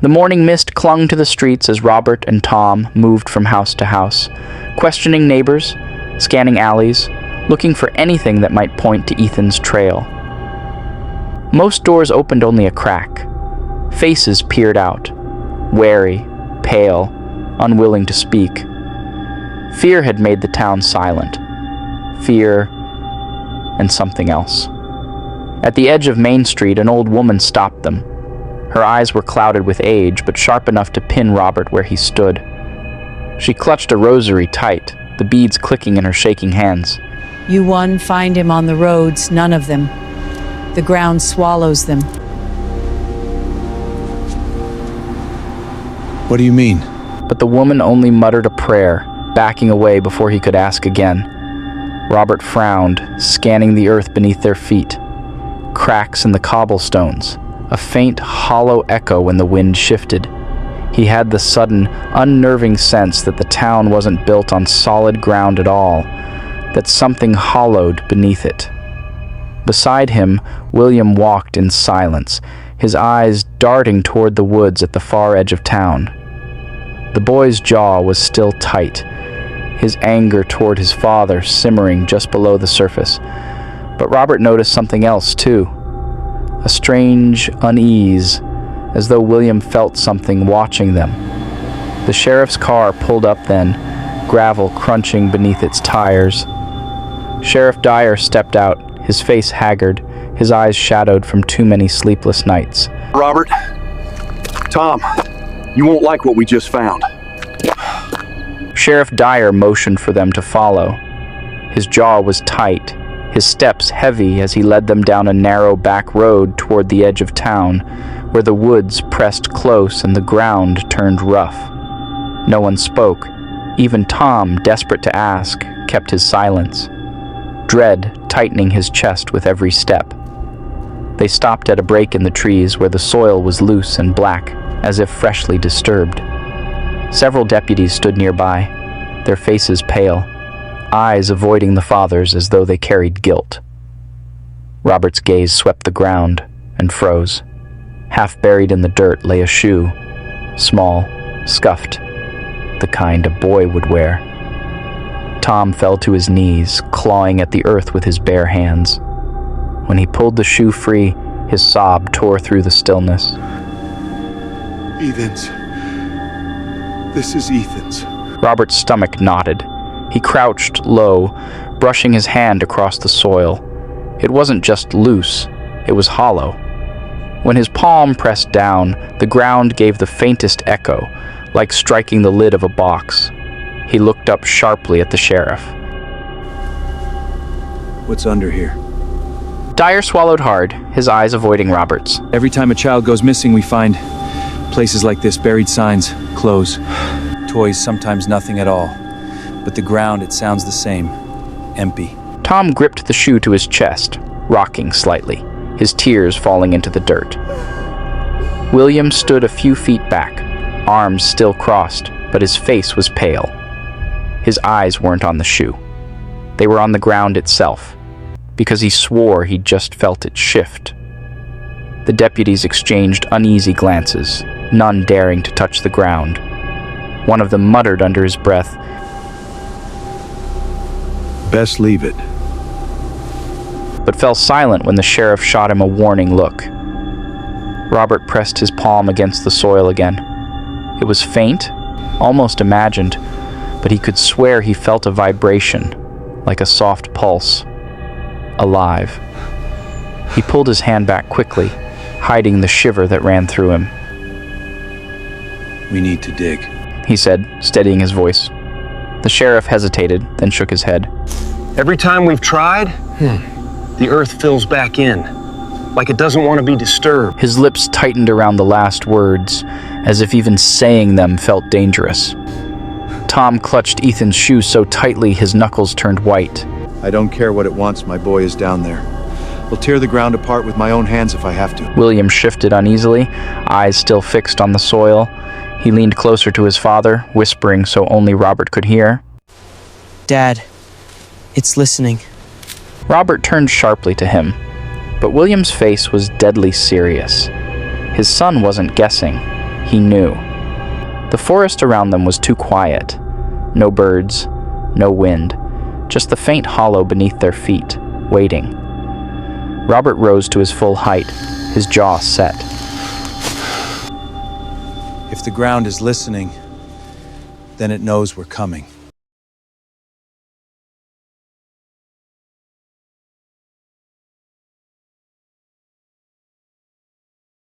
The morning mist clung to the streets as Robert and Tom moved from house to house, questioning neighbors, scanning alleys, looking for anything that might point to Ethan's trail. Most doors opened only a crack. Faces peered out, wary, pale, unwilling to speak. Fear had made the town silent. Fear and something else. At the edge of Main Street, an old woman stopped them. Her eyes were clouded with age, but sharp enough to pin Robert where he stood. She clutched a rosary tight, the beads clicking in her shaking hands. You one find him on the roads, none of them. The ground swallows them. What do you mean? But the woman only muttered a prayer, backing away before he could ask again. Robert frowned, scanning the earth beneath their feet. Cracks in the cobblestones, a faint, hollow echo when the wind shifted. He had the sudden, unnerving sense that the town wasn't built on solid ground at all, that something hollowed beneath it. Beside him, William walked in silence, his eyes darting toward the woods at the far edge of town. The boy's jaw was still tight, his anger toward his father simmering just below the surface. But Robert noticed something else, too. A strange unease, as though William felt something watching them. The sheriff's car pulled up then, gravel crunching beneath its tires. Sheriff Dyer stepped out, his face haggard, his eyes shadowed from too many sleepless nights. Robert, Tom, you won't like what we just found. Sheriff Dyer motioned for them to follow. His jaw was tight, his steps heavy as he led them down a narrow back road toward the edge of town, where the woods pressed close and the ground turned rough. No one spoke. Even Tom, desperate to ask, kept his silence, dread tightening his chest with every step. They stopped at a break in the trees where the soil was loose and black, as if freshly disturbed. Several deputies stood nearby, their faces pale, eyes avoiding the father's as though they carried guilt. Robert's gaze swept the ground and froze. Half buried in the dirt lay a shoe, small, scuffed, the kind a boy would wear. Tom fell to his knees, clawing at the earth with his bare hands. When he pulled the shoe free, his sob tore through the stillness. Ethan's. This is Ethan's. Robert's stomach knotted. He crouched low, brushing his hand across the soil. It wasn't just loose, it was hollow. When his palm pressed down, the ground gave the faintest echo, like striking the lid of a box. He looked up sharply at the sheriff. What's under here? Dyer swallowed hard, his eyes avoiding Robert's. Every time a child goes missing, we find places like this, buried signs, clothes, toys, sometimes nothing at all. But the ground, it sounds the same, empty. Tom gripped the shoe to his chest, rocking slightly, his tears falling into the dirt. William stood a few feet back, arms still crossed, but his face was pale. His eyes weren't on the shoe. They were on the ground itself, because he swore he'd just felt it shift. The deputies exchanged uneasy glances, none daring to touch the ground. One of them muttered under his breath, Best leave it. but fell silent when the sheriff shot him a warning look. Robert pressed his palm against the soil again. It was faint, almost imagined, but he could swear he felt a vibration, like a soft pulse. Alive. He pulled his hand back quickly, hiding the shiver that ran through him. We need to dig. He said, steadying his voice. The sheriff hesitated, then shook his head. Every time we've tried, the earth fills back in, like it doesn't want to be disturbed. His lips tightened around the last words, as if even saying them felt dangerous. Tom clutched Ethan's shoe so tightly his knuckles turned white. I don't care what it wants, my boy is down there. I'll tear the ground apart with my own hands if I have to. William shifted uneasily, eyes still fixed on the soil. He leaned closer to his father, whispering so only Robert could hear. Dad, it's listening. Robert turned sharply to him, but William's face was deadly serious. His son wasn't guessing. He knew. The forest around them was too quiet. No birds, no wind, just the faint hollow beneath their feet, waiting. Robert rose to his full height, his jaw set. If the ground is listening, then it knows we're coming.